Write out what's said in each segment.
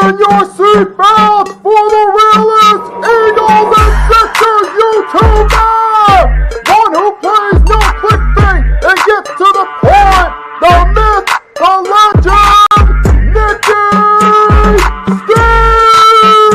Fasten your seatbelts for the realest Eagles and Sixers YouTuber! One who plays no clickbait and gets to the point! The myth, the legend, Nicky Steves!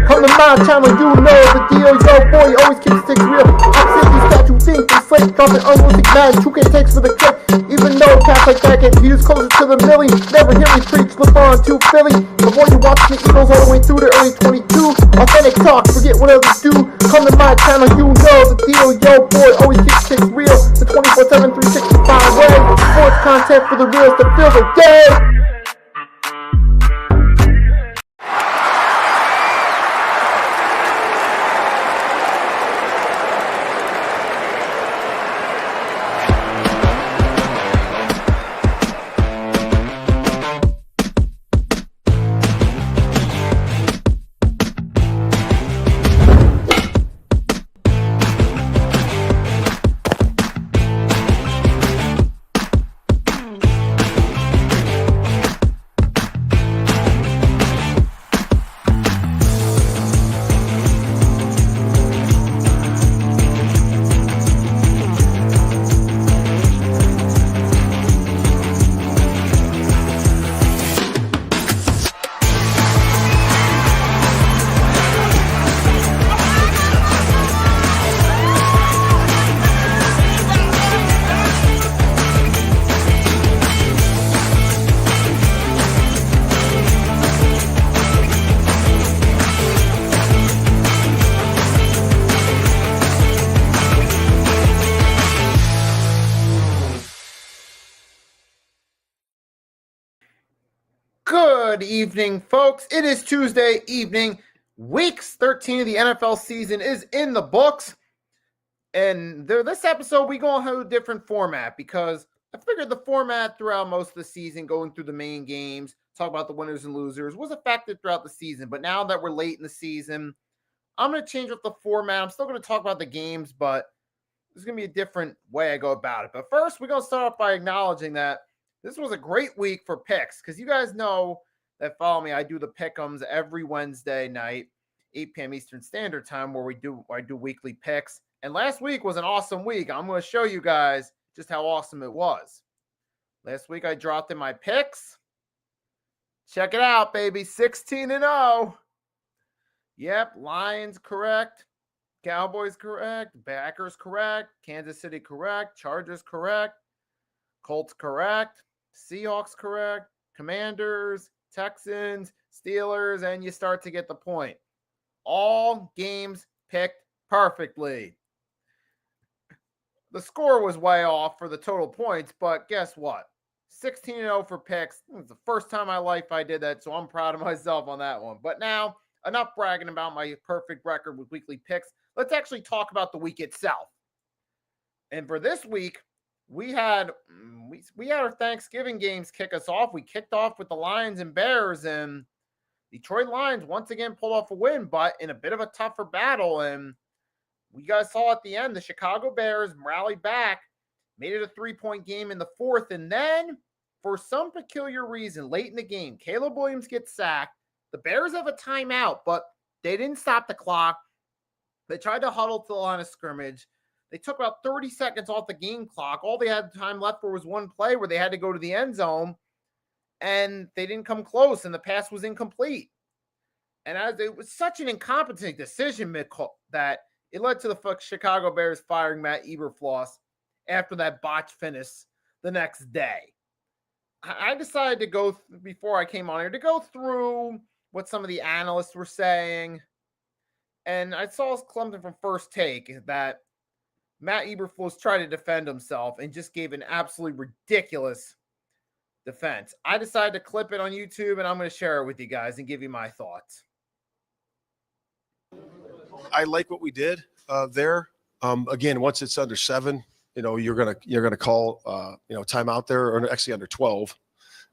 Come to my channel, you know the deal. Yo, boy, always keeps things real. I'm simply statue think and slate, dropping unrealistic man. 2K takes for the clip. Even though cats like that get views closer to the milli, never hear me preach, look on to Philly. Before you watch the Eagles all the way through the early 22, authentic talk, forget what others do. Come to my channel, you know the deal. Yo, boy, always keeps things real. The 24/7, 365 way. Sports content for the reals that feel the day. Good evening, folks. It is Tuesday evening. Week 13 of the NFL season is in the books. And this episode, we're going to have a different format because I figured the format throughout most of the season, going through the main games, talk about the winners and losers, was effective throughout the season. But now that we're late in the season, I'm going to change up the format. I'm still going to talk about the games, but there's going to be a different way I go about it. But first, we're going to start off by acknowledging that this was a great week for picks because you guys know that follow me. I do the pick'ems every Wednesday night, 8 p.m. Eastern Standard Time, where I do weekly picks. And last week was an awesome week. I'm going to show you guys just how awesome it was. Last week I dropped in my picks. Check it out, baby. 16-0. Yep, Lions correct. Cowboys correct. Packers correct. Kansas City correct. Chargers correct. Colts correct. Seahawks correct. Commanders, Texans, Steelers, and you start to get the point. All games picked perfectly. The score was way off for the total points, but guess what? 16-0 for picks. It was the first time in my life I did that, so I'm proud of myself on that one. But now, enough bragging about my perfect record with weekly picks. Let's actually talk about the week itself. And for this week, we had our Thanksgiving games kick us off. We kicked off with the Lions and Bears, and Detroit Lions once again pulled off a win, but in a bit of a tougher battle. And we guys saw at the end, the Chicago Bears rallied back, made it a 3-point game in the fourth. And then, for some peculiar reason, late in the game, Caleb Williams gets sacked. The Bears have a timeout, but they didn't stop the clock. They tried to huddle to the line of scrimmage. They took about 30 seconds off the game clock. All they had time left for was one play where they had to go to the end zone, and they didn't come close, and the pass was incomplete. And as it was such an incompetent decision that it led to the Chicago Bears firing Matt Eberfloss after that botch finish the next day. I decided to go, before I came on here, to go through what some of the analysts were saying. And I saw something from First Take that Matt Eberflus tried to defend himself and just gave an absolutely ridiculous defense. I decided to clip it on YouTube, and I'm going to share it with you guys and give you my thoughts. I like what we did there. Again, once it's under 7, you're gonna call timeout there, or actually under 12,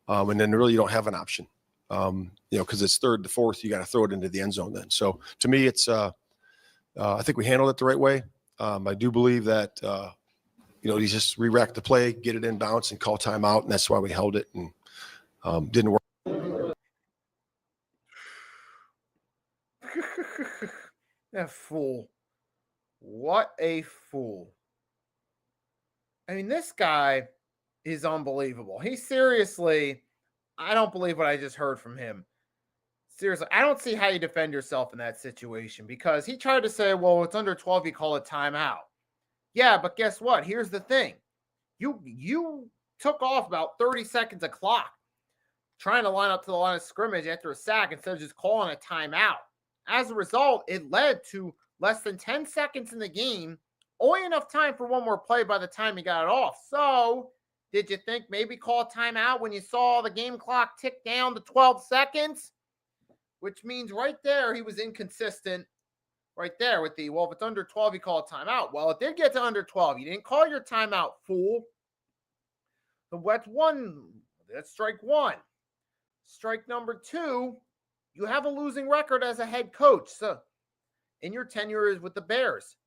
and then really you don't have an option. Because it's 3rd to 4th, you got to throw it into the end zone then. So to me, it's I think we handled it the right way. I do believe that, he just re-racked the play, get it in bounce, and call timeout, and that's why we held it and didn't work. A fool. What a fool. I mean, this guy is unbelievable. He seriously, I don't believe what I just heard from him. Seriously, I don't see how you defend yourself in that situation because he tried to say, well, it's under 12, you call it timeout. Yeah, but guess what? Here's the thing. You took off about 30 seconds of clock trying to line up to the line of scrimmage after a sack instead of just calling a timeout. As a result, it led to less than 10 seconds in the game, only enough time for one more play by the time he got it off. So, did you think maybe call a timeout when you saw the game clock tick down to 12 seconds? Which means right there, he was inconsistent right there with the, well, if it's under 12, you call a timeout. Well, it did get to under 12. You didn't call your timeout, fool. So that's one. That's strike one. Strike number two, you have a losing record as a head coach. So in your tenure with the Bears.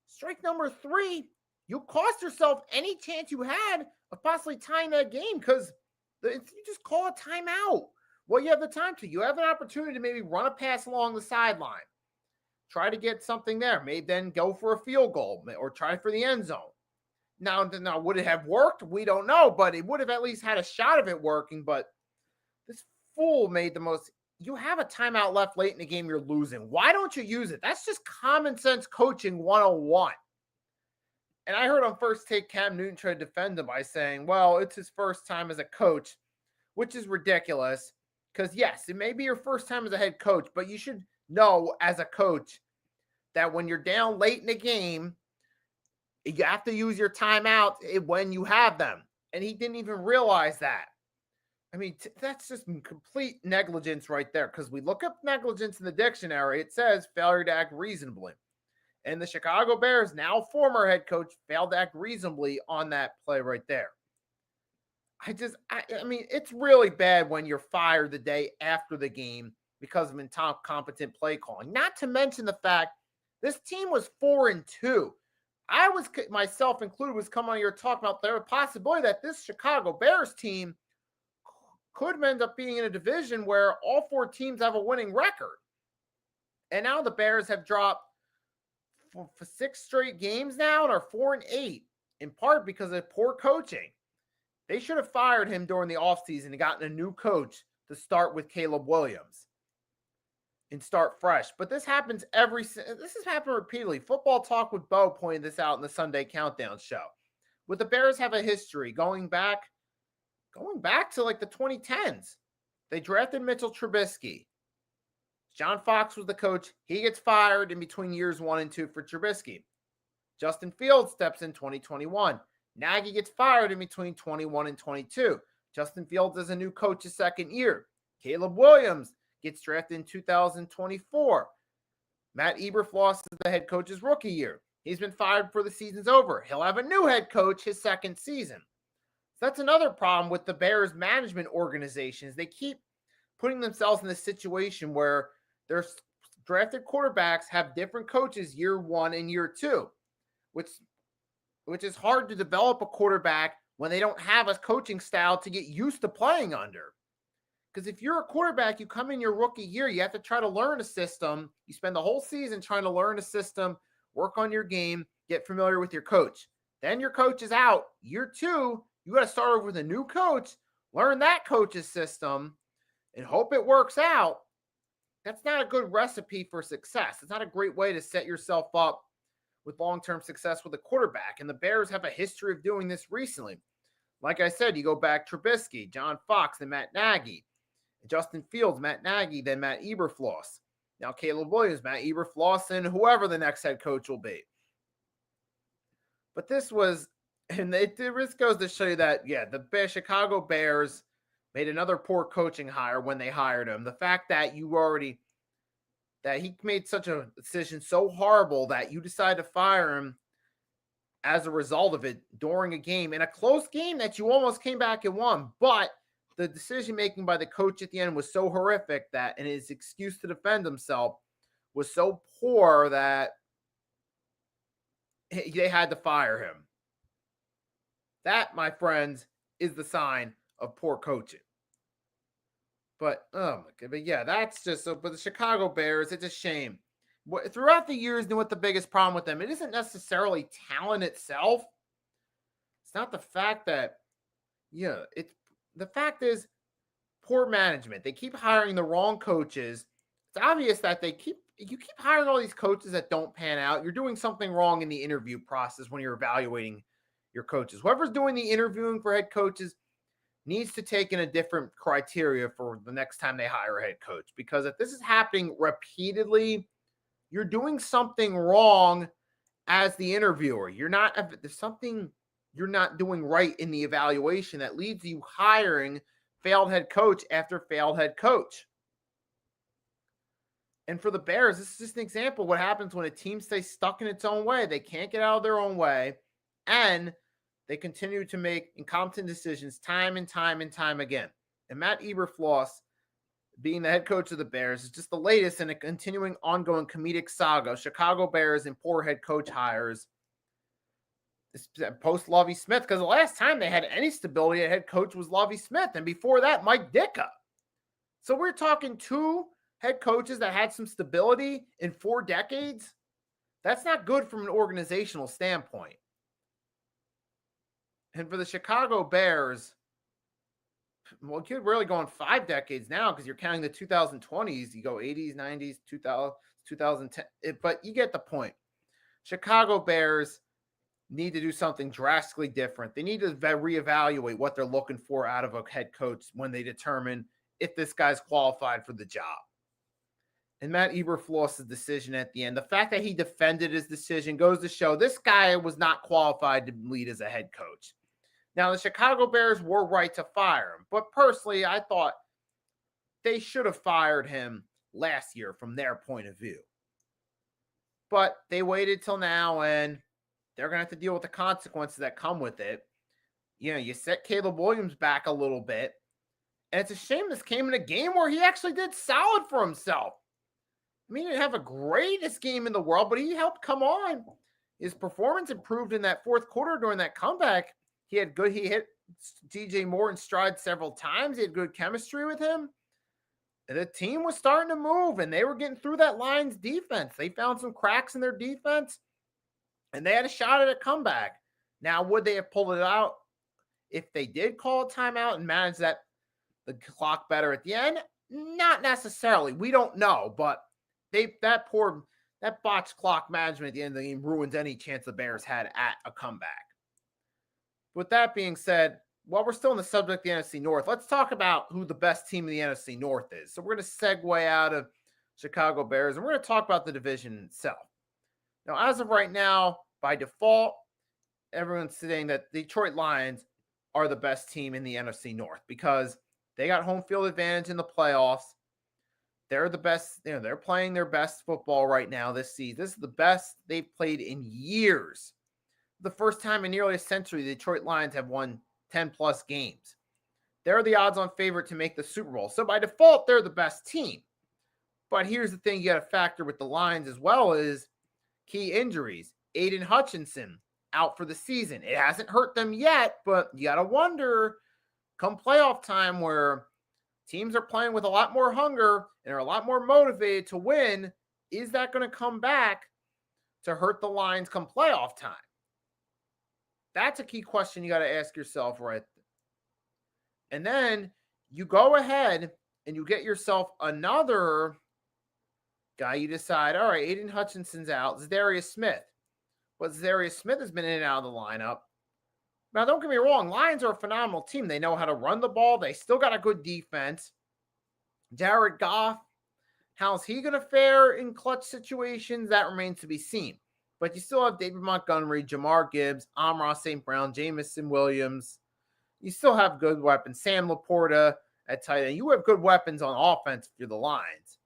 Strike number three, you cost yourself any chance you had of possibly tying that game because you just call a timeout. Well, you have the time to. You have an opportunity to maybe run a pass along the sideline. Try to get something there. Maybe then go for a field goal or try for the end zone. Now, would it have worked? We don't know, but it would have at least had a shot of it working. But this fool made the most. You have a timeout left late in the game, you're losing. Why don't you use it? That's just common sense coaching 101. And I heard on First Take Cam Newton try to defend him by saying, well, it's his first time as a coach, which is ridiculous. Because, yes, it may be your first time as a head coach, but you should know as a coach that when you're down late in the game, you have to use your timeouts when you have them. And he didn't even realize that. I mean, that's just complete negligence right there. Because we look up negligence in the dictionary, it says failure to act reasonably. And the Chicago Bears, now former head coach, failed to act reasonably on that play right there. I mean, it's really bad when you're fired the day after the game because of incompetent play calling. Not to mention the fact this team was 4-2. I was, myself included, was coming on here talking about the possibility that this Chicago Bears team could end up being in a division where all four teams have a winning record. And now the Bears have dropped for 6 straight games now and are 4-8, in part because of poor coaching. They should have fired him during the offseason and gotten a new coach to start with Caleb Williams and start fresh. But this happens this has happened repeatedly. Football Talk with Bo pointed this out in the Sunday Countdown show. With the Bears have a history going back to like the 2010s. They drafted Mitchell Trubisky. John Fox was the coach. He gets fired in between years 1 and 2 for Trubisky. Justin Fields steps in 2021. Nagy gets fired in between 21 and 22. Justin Fields is a new coach his second year. Caleb Williams gets drafted in 2024. Matt Eberfloss is the head coach's rookie year. He's been fired before the season's over. He'll have a new head coach his second season. So that's another problem with the Bears management organizations. They keep putting themselves in this situation where their drafted quarterbacks have different coaches year 1 and year 2, which is hard to develop a quarterback when they don't have a coaching style to get used to playing under. Because if you're a quarterback, you come in your rookie year, you have to try to learn a system. You spend the whole season trying to learn a system, work on your game, get familiar with your coach. Then your coach is out. Year 2, you got to start over with a new coach, learn that coach's system, and hope it works out. That's not a good recipe for success. It's not a great way to set yourself up with long-term success with a quarterback. And the Bears have a history of doing this recently. Like I said, you go back Trubisky, John Fox, then Matt Nagy, Justin Fields, Matt Nagy, then Matt Eberfloss. Now Caleb Williams, Matt Eberfloss, and whoever the next head coach will be. But this was, and this goes to show you that, yeah, the Chicago Bears made another poor coaching hire when they hired him. The fact that that he made such a decision so horrible that you decided to fire him as a result of it during a game, in a close game that you almost came back and won. But the decision-making by the coach at the end was so horrific that, and his excuse to defend himself was so poor that they had to fire him. That, my friends, is the sign of poor coaching. But, oh my God, but yeah, that's just so. But the Chicago Bears, it's a shame throughout the years, knew what the biggest problem with them. It isn't necessarily talent itself. It's not the fact that, it's the fact is poor management. They keep hiring the wrong coaches. It's obvious that you keep hiring all these coaches that don't pan out. You're doing something wrong in the interview process when you're evaluating your coaches. Whoever's doing the interviewing for head coaches needs to take in a different criteria for the next time they hire a head coach. Because if this is happening repeatedly, you're doing something wrong as the interviewer. There's something you're not doing right in the evaluation that leads to you hiring failed head coach after failed head coach. And for the Bears, this is just an example of what happens when a team stays stuck in its own way. They can't get out of their own way, and they continue to make incompetent decisions time and time and time again. And Matt Eberflus, being the head coach of the Bears, is just the latest in a continuing, ongoing comedic saga. Chicago Bears and poor head coach hires post Lovie Smith, because the last time they had any stability at head coach was Lovie Smith, and before that, Mike Ditka. So we're talking two head coaches that had some stability in 4 decades. That's not good from an organizational standpoint. And for the Chicago Bears, well, you're really going 5 decades now because you're counting the 2020s. You go 80s, 90s, 2010. But you get the point. Chicago Bears need to do something drastically different. They need to reevaluate what they're looking for out of a head coach when they determine if this guy's qualified for the job. And Matt Eberflus's decision at the end, the fact that he defended his decision goes to show this guy was not qualified to lead as a head coach. Now, the Chicago Bears were right to fire him, but personally, I thought they should have fired him last year from their point of view. But they waited till now, and they're going to have to deal with the consequences that come with it. You set Caleb Williams back a little bit, and it's a shame this came in a game where he actually did solid for himself. I mean, he didn't have a greatest game in the world, but he helped come on. His performance improved in that fourth quarter during that comeback. He hit DJ Moore in stride several times. He had good chemistry with him. And the team was starting to move, and they were getting through that Lions defense. They found some cracks in their defense, and they had a shot at a comeback. Now, would they have pulled it out if they did call a timeout and manage the clock better at the end? Not necessarily. We don't know, but that botched clock management at the end of the game ruins any chance the Bears had at a comeback. With that being said, while we're still in the subject of the NFC North, let's talk about who the best team in the NFC North is. So we're going to segue out of Chicago Bears, and we're going to talk about the division itself. Now, as of right now, by default, everyone's saying that the Detroit Lions are the best team in the NFC North because they got home field advantage in the playoffs. They're the best. They're playing their best football right now this season. This is the best they've played in years. The first time in nearly a century, the Detroit Lions have won 10-plus games. They're the odds-on favorite to make the Super Bowl. So by default, they're the best team. But here's the thing you got to factor with the Lions as well is key injuries. Aiden Hutchinson out for the season. It hasn't hurt them yet, but you got to wonder come playoff time where teams are playing with a lot more hunger and are a lot more motivated to win, is that going to come back to hurt the Lions come playoff time? That's a key question you got to ask yourself right there. And then you go ahead and you get yourself another guy. You decide, all right, Aiden Hutchinson's out. Zadarius Smith. But Zadarius Smith has been in and out of the lineup. Now, don't get me wrong. Lions are a phenomenal team. They know how to run the ball. They still got a good defense. Jared Goff, how's he going to fare in clutch situations? That remains to be seen. But you still have David Montgomery, Jamar Gibbs, Amon-Ra St. Brown, Jamison Williams. You still have good weapons. Sam Laporta at tight end. You have good weapons on offense for the Lions.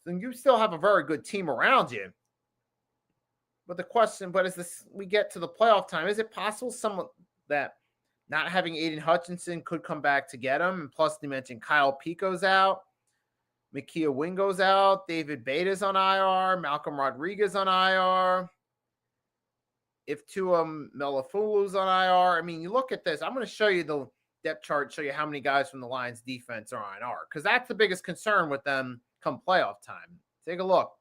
So you still have a very good team around you. But the question, we get to the playoff time, is it possible someone that not having Aiden Hutchinson could come back to get him? And plus, they mentioned Kyle Pico's out. Makia Wingo's out. David Beta's on IR. Malcolm Rodriguez on IR. If Tua Melafulu's on IR. I mean, you look at this. I'm going to show you the depth chart, show you how many guys from the Lions defense are on IR, because that's the biggest concern with them come playoff time. Take a look.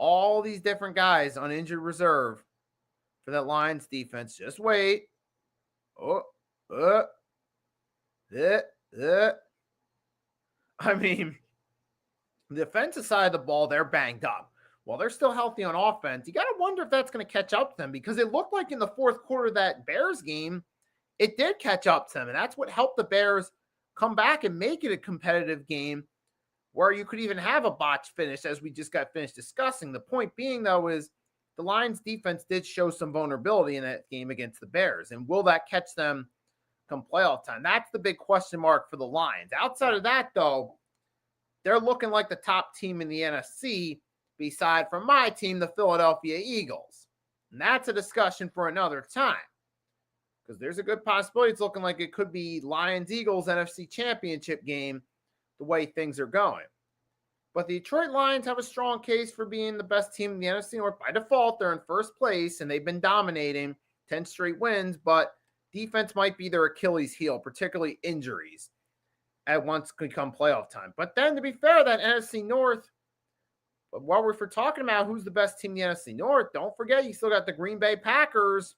all these different guys on injured reserve for that Lions defense. Just wait. Oh, uh, uh, uh. I mean, the defensive side of the ball, they're banged up. While they're still healthy on offense, you got to wonder if that's going to catch up to them, because it looked like in the fourth quarter of that Bears game, it did catch up to them. And that's what helped the Bears come back and make it a competitive game where you could even have a botch finish, as we just got finished discussing. The point being, though, is the Lions defense did show some vulnerability in that game against the Bears. And will that catch them come playoff time? That's the big question mark for the Lions. Outside of that, though, they're looking like the top team in the NFC, beside from my team, the Philadelphia Eagles. And that's a discussion for another time, because there's a good possibility it's looking like it could be Lions-Eagles NFC Championship game the way things are going. But the Detroit Lions have a strong case for being the best team in the NFC North. By default, they're in first place, and they've been dominating 10 straight wins, but defense might be their Achilles heel, particularly injuries at once could come playoff time. But then, to be fair, that NFC North, but while we're talking about who's the best team in the NFC North, don't forget you still got the Green Bay Packers.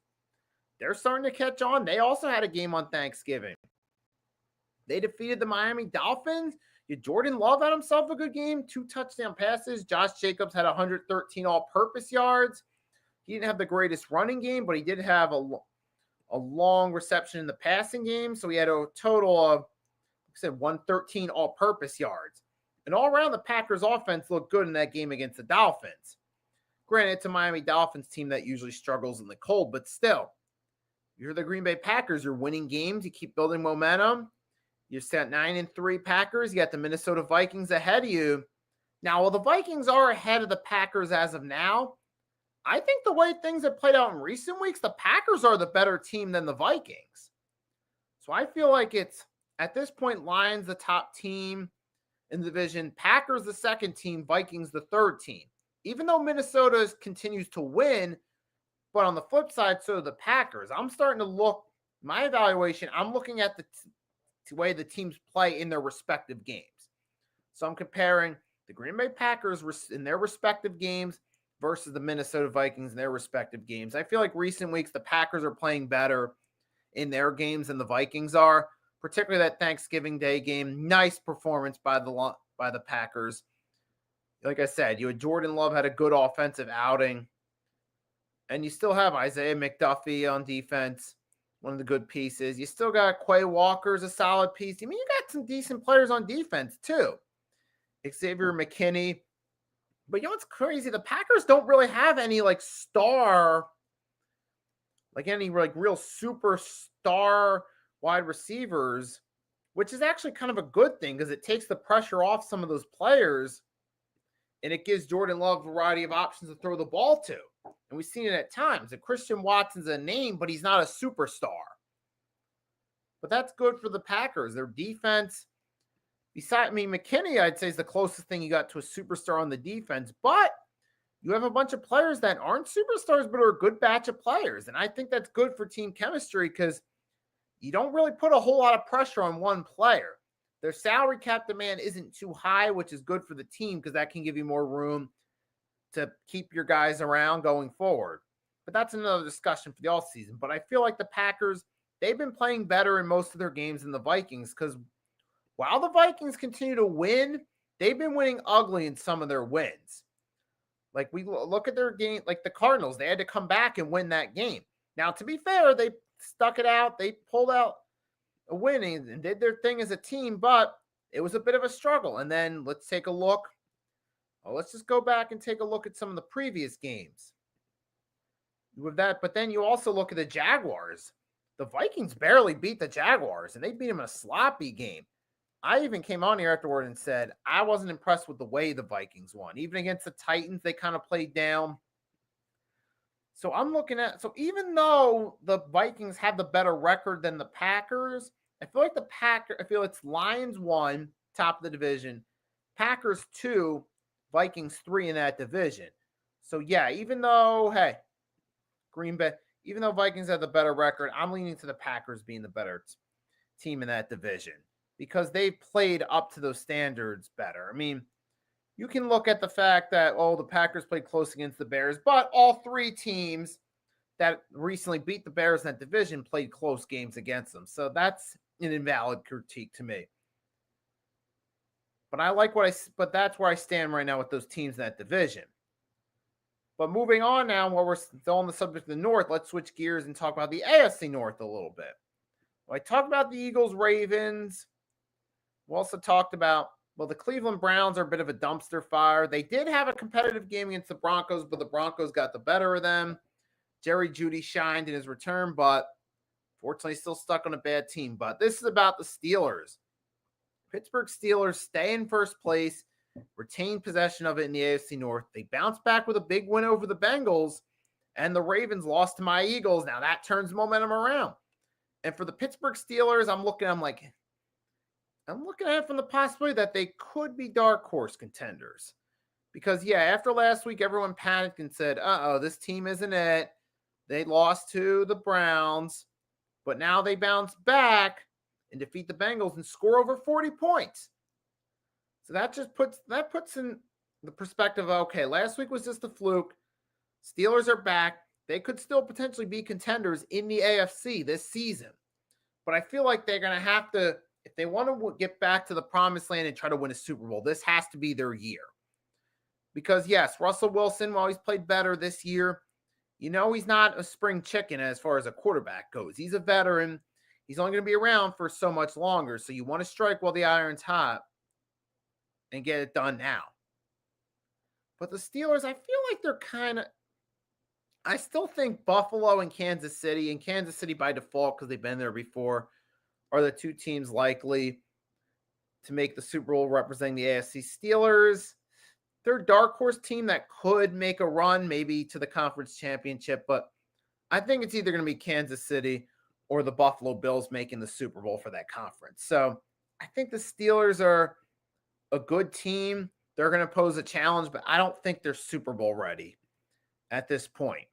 They're starting to catch on. They also had a game on Thanksgiving. They defeated the Miami Dolphins. Jordan Love had himself a good game, 2 touchdown passes. Josh Jacobs had 113 all-purpose yards. He didn't have the greatest running game, but he did have a long reception in the passing game. So he had a total of, like I said, 113 all-purpose yards. And all around, the Packers offense looked good in that game against the Dolphins. Granted, it's a Miami Dolphins team that usually struggles in the cold, but still, you're the Green Bay Packers. You're winning games. You keep building momentum. You're set 9-3 Packers. You got the Minnesota Vikings ahead of you. Now, while the Vikings are ahead of the Packers as of now, I think the way things have played out in recent weeks, the Packers are the better team than the Vikings. So I feel like it's, at this point, Lions the top team in the division, Packers the second team, Vikings the third team. Even though Minnesota continues to win, but on the flip side, so do the Packers. I'm starting to look, my evaluation, I'm looking at the way the teams play in their respective games. So I'm comparing the Green Bay Packers in their respective games versus the Minnesota Vikings in their respective games. I feel like recent weeks, the Packers are playing better in their games than the Vikings are, particularly that Thanksgiving Day game. Nice performance by the Packers. Like I said, Jordan Love had a good offensive outing, and you still have Isaiah McDuffie on defense, one of the good pieces. You still got Quay Walker's a solid piece. I mean, you got some decent players on defense too. Xavier McKinney. But you know what's crazy? The Packers don't really have any real superstar wide receivers, which is actually kind of a good thing, because it takes the pressure off some of those players, and it gives Jordan Love a variety of options to throw the ball to. And we've seen it at times. And Christian Watson's a name, but he's not a superstar. But that's good for the Packers. Their defense, McKinney, I'd say, is the closest thing you got to a superstar on the defense. But you have a bunch of players that aren't superstars, but are a good batch of players. And I think that's good for team chemistry, because you don't really put a whole lot of pressure on one player. Their salary cap demand isn't too high, which is good for the team, because that can give you more room to keep your guys around going forward. But that's another discussion for the offseason. But I feel like the Packers, they've been playing better in most of their games than the Vikings, because while the Vikings continue to win, they've been winning ugly in some of their wins. Like, we look at their game, like the Cardinals, they had to come back and win that game. Now, to be fair, they stuck it out. They pulled out a winning and did their thing as a team, but it was a bit of a struggle. And then let's take a look. Let's just go back and take a look at some of the previous games with that. But then you also look at the Jaguars. The Vikings barely beat the Jaguars, and they beat them in a sloppy game. I even came on here afterward and said I wasn't impressed with the way the Vikings won. Even against the Titans, they kind of played down. So I'm looking at, so even though the Vikings have the better record than the Packers, I feel it's Lions 1, top of the division, Packers 2, Vikings 3 in that division. So yeah, even though Vikings have the better record, I'm leaning to the Packers being the better team in that division, because they've played up to those standards better. I mean, you can look at the fact that, oh, the Packers played close against the Bears, but all three teams that recently beat the Bears in that division played close games against them. So that's an invalid critique to me. But but that's where I stand right now with those teams in that division. But moving on now, while we're still on the subject of the North, let's switch gears and talk about the AFC North a little bit. Well, I talked about the Eagles, Ravens. We also talked about, well, the Cleveland Browns are a bit of a dumpster fire. They did have a competitive game against the Broncos, but the Broncos got the better of them. Jerry Jeudy shined in his return, but fortunately still stuck on a bad team. But this is about the Steelers. Pittsburgh Steelers stay in first place, retain possession of it in the AFC North. They bounce back with a big win over the Bengals, and the Ravens lost to my Eagles. Now that turns momentum around. And for the Pittsburgh Steelers, I'm looking at it from the possibility that they could be dark horse contenders. Because, yeah, after last week, everyone panicked and said, this team isn't it. They lost to the Browns, but now they bounce back and defeat the Bengals and score over 40 points. So that puts in the perspective of, okay, last week was just a fluke. Steelers are back. They could still potentially be contenders in the AFC this season. But I feel like they're going to have to, if they want to get back to the promised land and try to win a Super Bowl, this has to be their year. Because, yes, Russell Wilson, while he's played better this year, he's not a spring chicken as far as a quarterback goes. He's a veteran. He's only going to be around for so much longer. So you want to strike while the iron's hot and get it done now. But the Steelers, I feel like they're I still think Buffalo and Kansas City by default, because they've been there before, are the two teams likely to make the Super Bowl representing the AFC. Steelers, they're a dark horse team that could make a run maybe to the conference championship, but I think it's either going to be Kansas City or the Buffalo Bills making the Super Bowl for that conference. So I think the Steelers are a good team. They're going to pose a challenge, but I don't think they're Super Bowl ready at this point.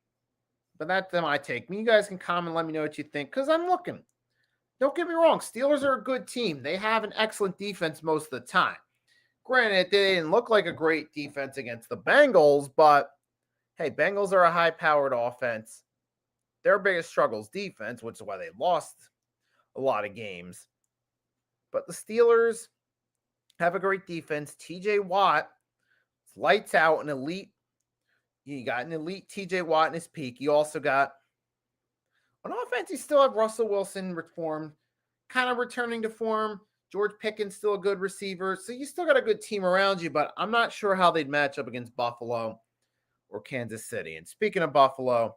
But that's my take. You guys can comment, let me know what you think, because I'm looking. Don't get me wrong. Steelers are a good team. They have an excellent defense most of the time. Granted, they didn't look like a great defense against the Bengals, but hey, Bengals are a high-powered offense. Their biggest struggle is defense, which is why they lost a lot of games. But the Steelers have a great defense. TJ Watt lights out, an elite. You got an elite TJ Watt in his peak. You also got, on offense, you still have Russell Wilson kind of returning to form. George Pickens still a good receiver. So you still got a good team around you, but I'm not sure how they'd match up against Buffalo or Kansas City. And speaking of Buffalo,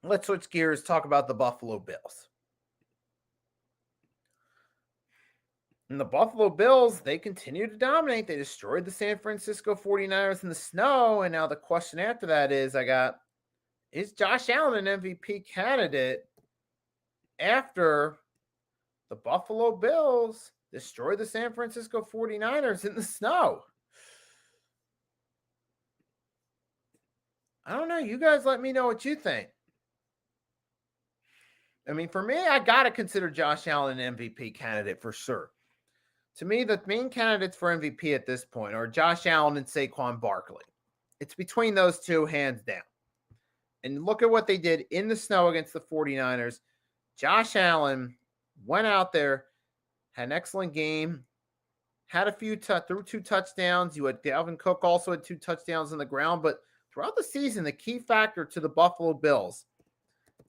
let's switch gears, talk about the Buffalo Bills. And the Buffalo Bills, they continue to dominate. They destroyed the San Francisco 49ers in the snow. And now the question after that is Josh Allen an MVP candidate after the Buffalo Bills destroyed the San Francisco 49ers in the snow? I don't know. You guys let me know what you think. I mean, for me, I got to consider Josh Allen an MVP candidate for sure. To me, the main candidates for MVP at this point are Josh Allen and Saquon Barkley. It's between those two, hands down. And look at what they did in the snow against the 49ers. Josh Allen went out there, had an excellent game, had threw 2 touchdowns. You had Dalvin Cook also had 2 touchdowns on the ground. But throughout the season, the key factor to the Buffalo Bills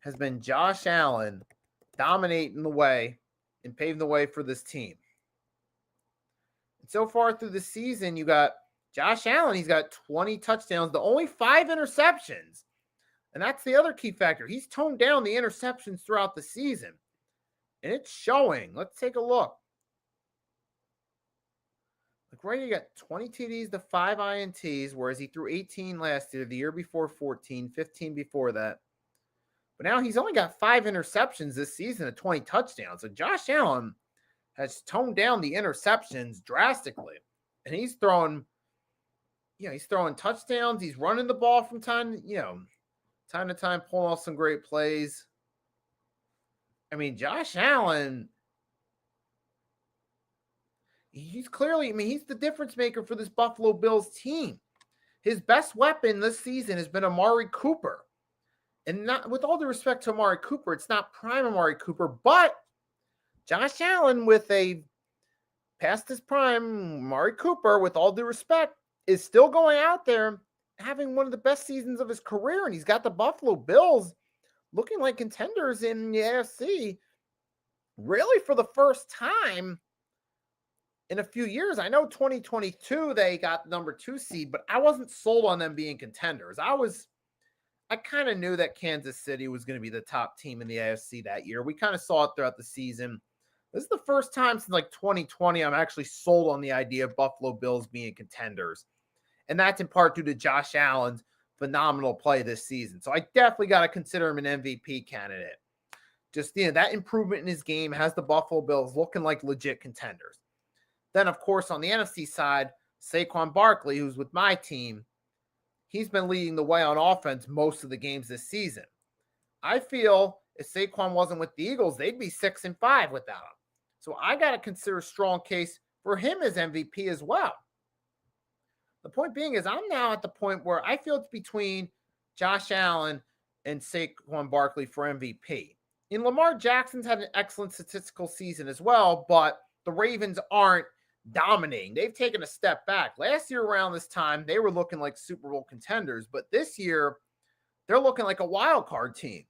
has been Josh Allen dominating the way and paving the way for this team. And so far through the season, you got Josh Allen. He's got 20 touchdowns, the only 5 interceptions. And that's the other key factor. He's toned down the interceptions throughout the season. And it's showing. Let's take a look. Like right, you got 20 TDs to 5 INTs, whereas he threw 18 last year, the year before 14, 15 before that. But now he's only got 5 interceptions this season and 20 touchdowns. So Josh Allen has toned down the interceptions drastically. And he's throwing touchdowns. He's running the ball from time to time, pulling off some great plays. I mean, Josh Allen, he's clearly, I mean, he's the difference maker for this Buffalo Bills team. His best weapon this season has been Amari Cooper. And not with all due respect to Amari Cooper, it's not prime Amari Cooper, but Josh Allen with a past his prime, Amari Cooper, with all due respect, is still going out there having one of the best seasons of his career. And he's got the Buffalo Bills looking like contenders in the AFC really for the first time in a few years. I know 2022 they got the number 2 seed, but I wasn't sold on them being contenders. I kind of knew that Kansas City was going to be the top team in the AFC that year. We kind of saw it throughout the season. This is the first time since like 2020 I'm actually sold on the idea of Buffalo Bills being contenders. And that's in part due to Josh Allen's phenomenal play this season. So I definitely got to consider him an MVP candidate. Just, that improvement in his game has the Buffalo Bills looking like legit contenders. Then, of course, on the NFC side, Saquon Barkley, who's with my team, he's been leading the way on offense most of the games this season. I feel if Saquon wasn't with the Eagles, they'd be 6-5 without him. So I got to consider a strong case for him as MVP as well. The point being is I'm now at the point where I feel it's between Josh Allen and Saquon Barkley for MVP. And Lamar Jackson's had an excellent statistical season as well, but the Ravens aren't dominating. They've taken a step back. Last year around this time, they were looking like Super Bowl contenders, but this year, they're looking like a wild card team.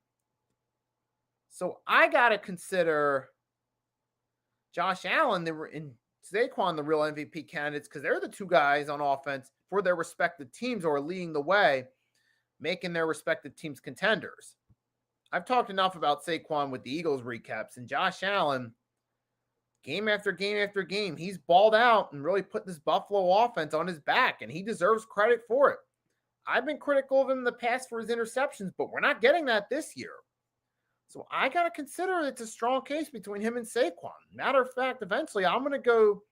So I got to consider Josh Allen and Saquon the real MVP candidates because they're the two guys on offense for their respective teams who are leading the way, making their respective teams contenders. I've talked enough about Saquon with the Eagles recaps, and Josh Allen, game after game after game, he's balled out and really put this Buffalo offense on his back, and he deserves credit for it. I've been critical of him in the past for his interceptions, but we're not getting that this year. So I got to consider it's a strong case between him and Saquon. Matter of fact, eventually I'm going to go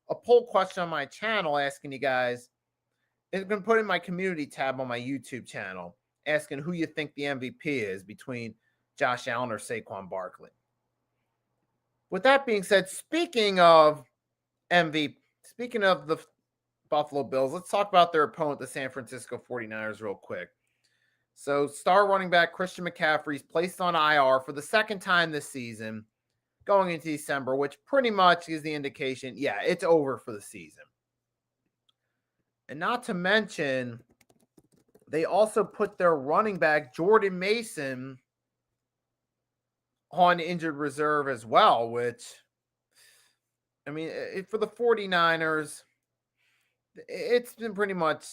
a poll question on my channel asking you guys, I'm going to put in my community tab on my YouTube channel, asking who you think the MVP is between Josh Allen or Saquon Barkley. With that being said, speaking of MVP, speaking of the Buffalo Bills, let's talk about their opponent, the San Francisco 49ers, real quick. So star running back Christian McCaffrey's placed on IR for the second time this season going into December, which pretty much is the indication, yeah, it's over for the season. And not to mention, they also put their running back Jordan Mason on injured reserve as well, which, I mean, for the 49ers, it's been pretty much,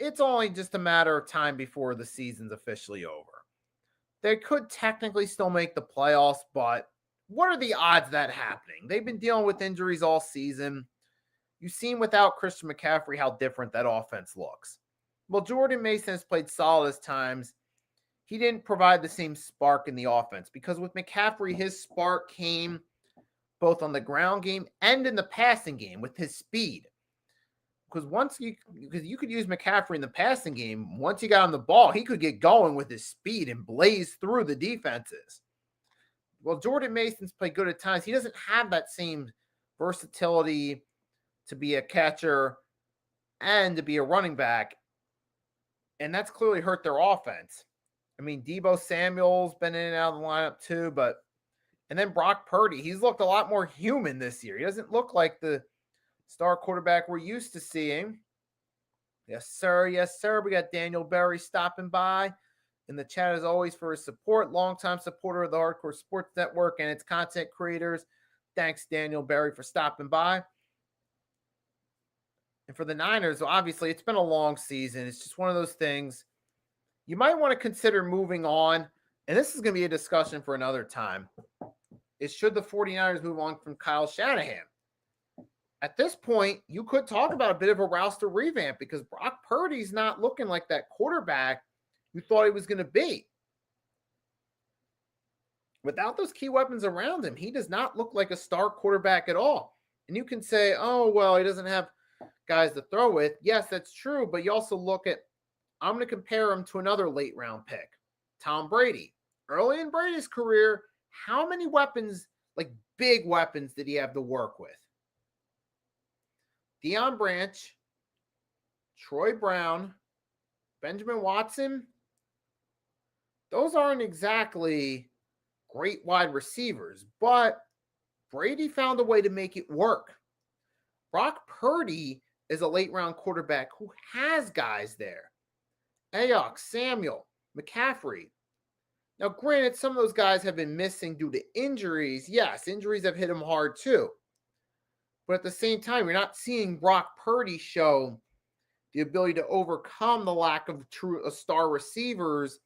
it's only just a matter of time before the season's officially over. They could technically still make the playoffs, but what are the odds of that happening? They've been dealing with injuries all season. You've seen without Christian McCaffrey how different that offense looks. Well, Jordan Mason has played solid as times. He didn't provide the same spark in the offense because with McCaffrey, his spark came both on the ground game and in the passing game with his speed. Because you could use McCaffrey in the passing game. Once he got on the ball, he could get going with his speed and blaze through the defenses. Well, Jordan Mason's played good at times. He doesn't have that same versatility to be a catcher and to be a running back. And that's clearly hurt their offense. I mean, Deebo Samuel's been in and out of the lineup too, and then Brock Purdy, he's looked a lot more human this year. He doesn't look like the star quarterback we're used to seeing. Yes, sir. Yes, sir. We got Daniel Berry stopping by in the chat as always for his support. Longtime supporter of the Hardcore Sports Network and its content creators. Thanks, Daniel Berry, for stopping by. And for the Niners, obviously, it's been a long season. It's just one of those things. You might want to consider moving on. And this is going to be a discussion for another time. Is should the 49ers move on from Kyle Shanahan? At this point, you could talk about a bit of a roster revamp because Brock Purdy's not looking like that quarterback you thought he was going to be. Without those key weapons around him, he does not look like a star quarterback at all. And you can say, oh, well, he doesn't have guys to throw with. Yes, that's true. But you also look at, I'm going to compare him to another late round pick, Tom Brady. Early in Brady's career, how many weapons, like big weapons, did he have to work with? Deion Branch, Troy Brown, Benjamin Watson, those aren't exactly great wide receivers, but Brady found a way to make it work. Brock Purdy is a late round quarterback who has guys there. Ayuk, Samuel, McCaffrey. Now, granted, some of those guys have been missing due to injuries. Yes, injuries have hit them hard too. But at the same time, you're not seeing Brock Purdy show the ability to overcome the lack of true star receivers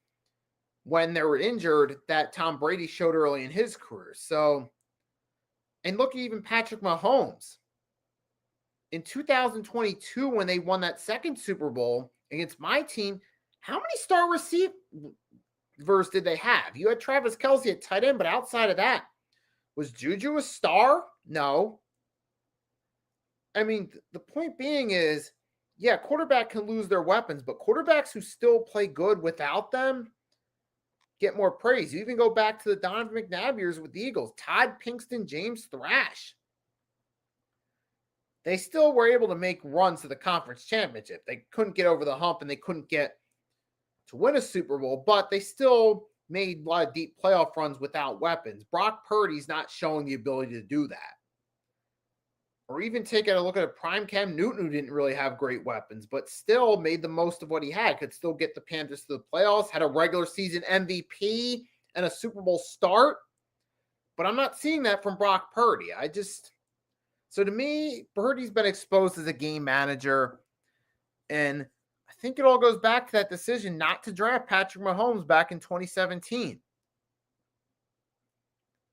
when they were injured that Tom Brady showed early in his career. So, and look at even Patrick Mahomes. In 2022, when they won that second Super Bowl against my team, how many star receivers did they have? You had Travis Kelce at tight end, but outside of that, was Juju a star? No. I mean, the point being is, yeah, quarterback can lose their weapons, but quarterbacks who still play good without them get more praise. You even go back to the Donovan McNabb years with the Eagles, Todd Pinkston, James Thrash. They still were able to make runs to the conference championship. They couldn't get over the hump and they couldn't get to win a Super Bowl, but they still made a lot of deep playoff runs without weapons. Brock Purdy's not showing the ability to do that. Or even take a look at a prime Cam Newton who didn't really have great weapons, but still made the most of what he had, could still get the Panthers to the playoffs, had a regular season MVP and a Super Bowl start. But I'm not seeing that from Brock Purdy. So to me, Purdy's been exposed as a game manager. And I think it all goes back to that decision not to draft Patrick Mahomes back in 2017.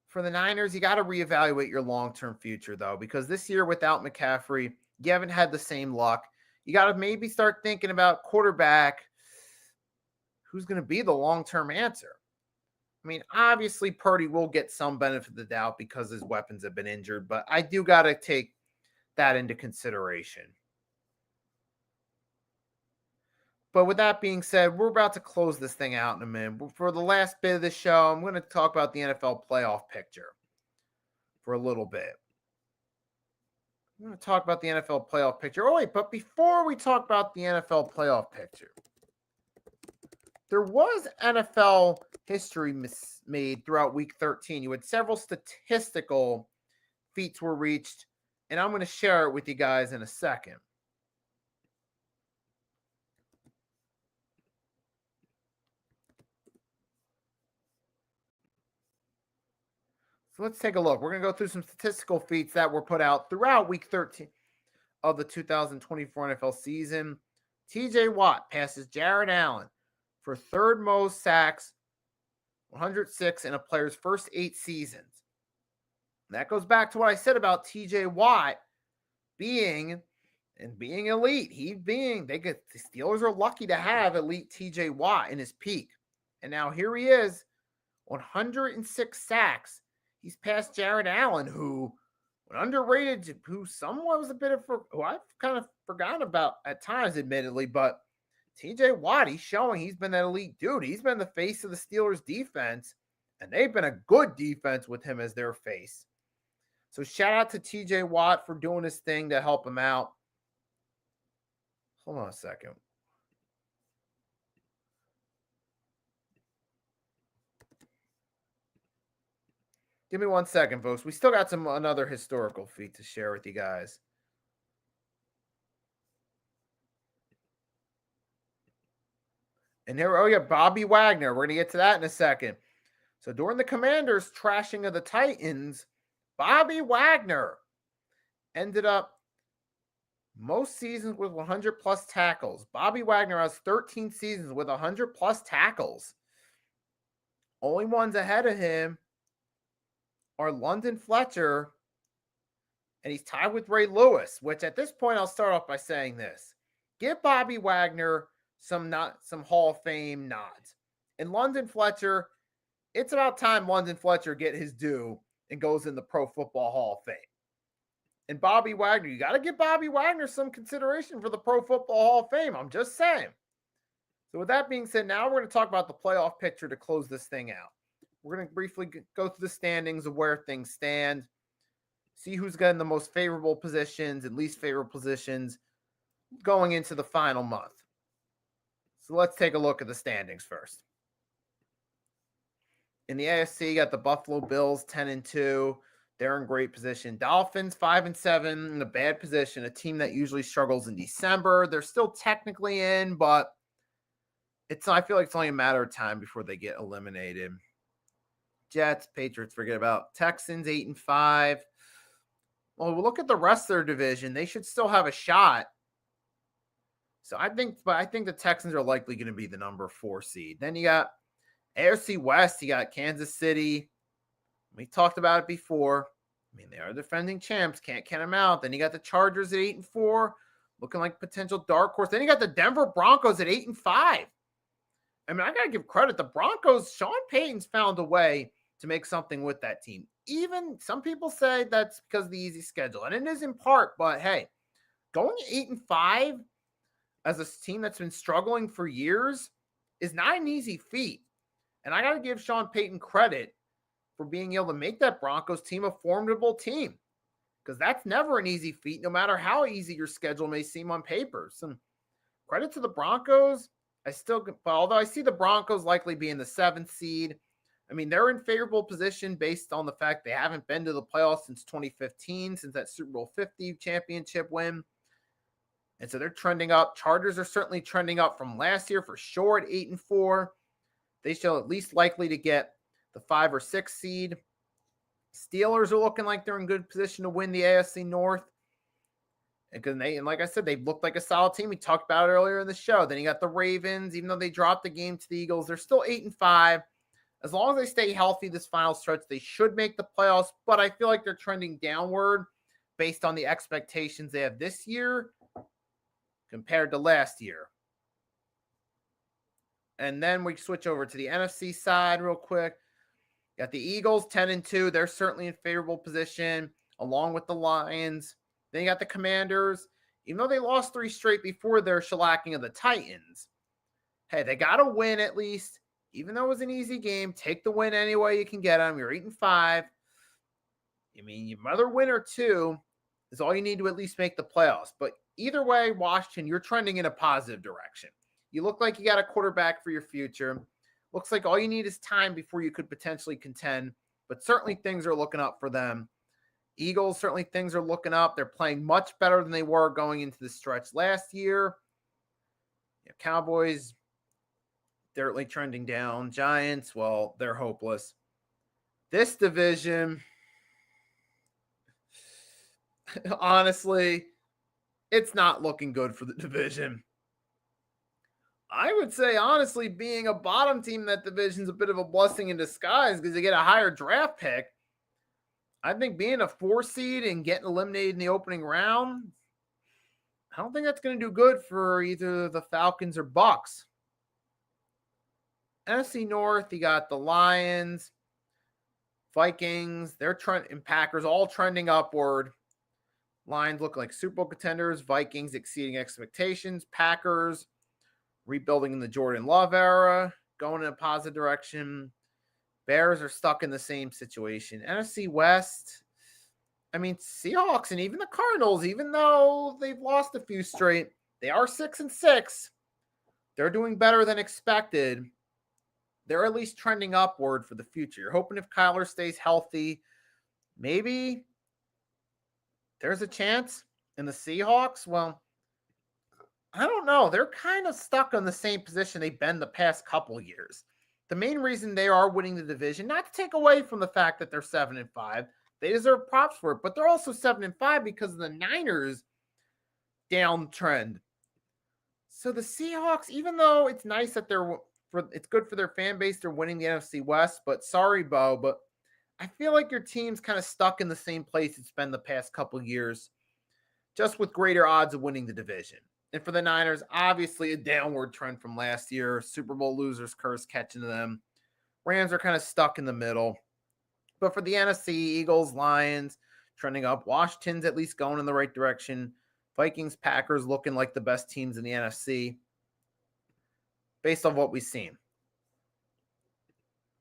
For the Niners, you got to reevaluate your long-term future, though, because this year without McCaffrey, you haven't had the same luck. You got to maybe start thinking about quarterback. Who's going to be the long-term answer? I mean, obviously, Purdy will get some benefit of the doubt because his weapons have been injured, but I do got to take that into consideration. But with that being said, we're about to close this thing out in a minute. But for the last bit of the show, I'm going to talk about the NFL playoff picture for a little bit. I'm going to talk about the NFL playoff picture. Oh, wait, but before we talk about the NFL playoff picture, there was NFL history made throughout week 13. You had several statistical feats were reached, and I'm going to share it with you guys in a second. So let's take a look. We're going to go through some statistical feats that were put out throughout week 13 of the 2024 NFL season. TJ Watt passes Jared Allen for third most sacks, 106 in a player's first 8 seasons. And that goes back to what I said about TJ Watt being elite. The Steelers are lucky to have elite TJ Watt in his peak. And now here he is, 106 sacks. He's passed Jared Allen, who underrated, who somewhat was a bit of, who I've kind of forgotten about at times, admittedly, but TJ Watt, he's showing he's been that elite dude. He's been the face of the Steelers defense, and they've been a good defense with him as their face. So shout out to TJ Watt for doing his thing to help him out. Hold on a second. Give me 1 second, folks. We still got another historical feat to share with you guys. And here, Bobby Wagner. We're going to get to that in a second. So during the Commanders' trashing of the Titans, Bobby Wagner ended up most seasons with 100-plus tackles. Bobby Wagner has 13 seasons with 100-plus tackles. Only ones ahead of him are London Fletcher, and he's tied with Ray Lewis, which at this point I'll start off by saying this. Give Bobby Wagner some Hall of Fame nods. And London Fletcher, it's about time London Fletcher get his due and goes in the Pro Football Hall of Fame. And Bobby Wagner, you got to give Bobby Wagner some consideration for the Pro Football Hall of Fame. I'm just saying. So with that being said, now we're going to talk about the playoff picture to close this thing out. We're going to briefly go through the standings of where things stand. see who's getting the most favorable positions and least favorable positions going into the final month. So let's take a look at the standings first. In the AFC, you got the Buffalo Bills 10-2. They're in great position. Dolphins 5-7 in a bad position. A team that usually struggles in December. They're still technically in, but I feel like it's only a matter of time before they get eliminated. Jets, Patriots, forget about. Texans 8-5. Well, we'll look at the rest of their division. They should still have a shot. So I think the Texans are likely going to be the number 4 seed. Then you got AFC West. You got Kansas City. We talked about it before. I mean, they are defending champs. Can't count them out. Then you got the Chargers at 8-4, looking like potential dark horse. Then you got the Denver Broncos at 8-5. I mean, I got to give credit. The Broncos, Sean Payton's found a way to make something with that team. Even some people say that's because of the easy schedule, and it is in part, but hey, going 8-5 as a team that's been struggling for years is not an easy feat. And I got to give Sean Payton credit for being able to make that Broncos team a formidable team, because that's never an easy feat, no matter how easy your schedule may seem on paper. Some credit to the Broncos. Although I see the Broncos likely being the 7th seed. I mean, they're in favorable position based on the fact they haven't been to the playoffs since 2015, since that Super Bowl 50 championship win. And so they're trending up. Chargers are certainly trending up from last year for sure at 8-4. They show at least likely to get the 5 or 6 seed. Steelers are looking like they're in good position to win the AFC North. And like I said, they've looked like a solid team. We talked about it earlier in the show. Then you got the Ravens. Even though they dropped the game to the Eagles, they're still 8-5. As long as they stay healthy this final stretch, they should make the playoffs. But I feel like they're trending downward based on the expectations they have this year compared to last year. And then we switch over to the NFC side real quick. Got the Eagles 10-2. They're certainly in favorable position along with the Lions. Then you got the Commanders. Even though they lost 3 straight before their shellacking of the Titans, hey, they got to win at least. Even though it was an easy game, take the win any way you can get them. You're 8-5. I mean, your other win or 2 is all you need to at least make the playoffs. But either way, Washington, you're trending in a positive direction. You look like you got a quarterback for your future. Looks like all you need is time before you could potentially contend. But certainly things are looking up for them. Eagles, certainly things are looking up. They're playing much better than they were going into the stretch last year. Cowboys, they're certainly trending down. Giants, well, they're hopeless. This division, honestly, it's not looking good for the division. I would say, honestly, being a bottom team in that division is a bit of a blessing in disguise because you get a higher draft pick. I think being a 4 seed and getting eliminated in the opening round, I don't think that's going to do good for either the Falcons or Bucks. NFC North, you got the Lions, Vikings, and Packers all trending upward. Lions look like Super Bowl contenders, Vikings exceeding expectations, Packers rebuilding in the Jordan Love era, going in a positive direction. Bears are stuck in the same situation. NFC West, I mean, Seahawks and even the Cardinals, even though they've lost a few straight, they are 6-6. They're doing better than expected. They're at least trending upward for the future. You're hoping if Kyler stays healthy, maybe there's a chance. And the Seahawks, well, I don't know. They're kind of stuck on the same position they've been the past couple years. The main reason they are winning the division, not to take away from the fact that they're 7-5, they deserve props for it, but they're also 7-5 because of the Niners downtrend. So the Seahawks, even though it's nice that it's good for their fan base, they're winning the NFC West, but sorry, Bo, but I feel like your team's kind of stuck in the same place it's been the past couple years, just with greater odds of winning the division. And for the Niners, obviously a downward trend from last year. Super Bowl losers curse catching them. Rams are kind of stuck in the middle. But for the NFC, Eagles, Lions trending up. Washington's at least going in the right direction. Vikings, Packers looking like the best teams in the NFC based on what we've seen.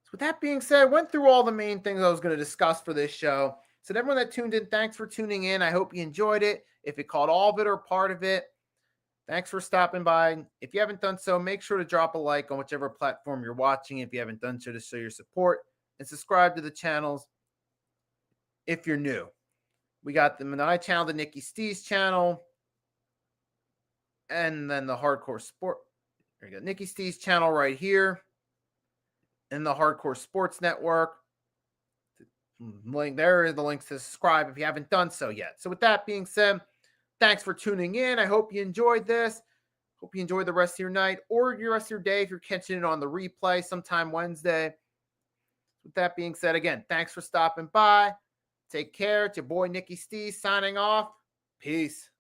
So with that being said, I went through all the main things I was going to discuss for this show. So to everyone that tuned in, thanks for tuning in. I hope you enjoyed it. If you caught all of it or part of it, thanks for stopping by. If you haven't done so, make sure to drop a like on whichever platform you're watching if you haven't done so, to show your support, and subscribe to the channels if you're new. We got the my channel, the Nikki Stees channel, and then the Hardcore Sport. There you go. Nikki Stees channel right here, and the Hardcore Sports Network. Link there are the links to subscribe if you haven't done so yet. So with that being said, thanks for tuning in. I hope you enjoyed this. Hope you enjoy the rest of your night or your rest of your day if you're catching it on the replay sometime Wednesday. With that being said, again, thanks for stopping by. Take care. It's your boy Nikki Stees signing off. Peace.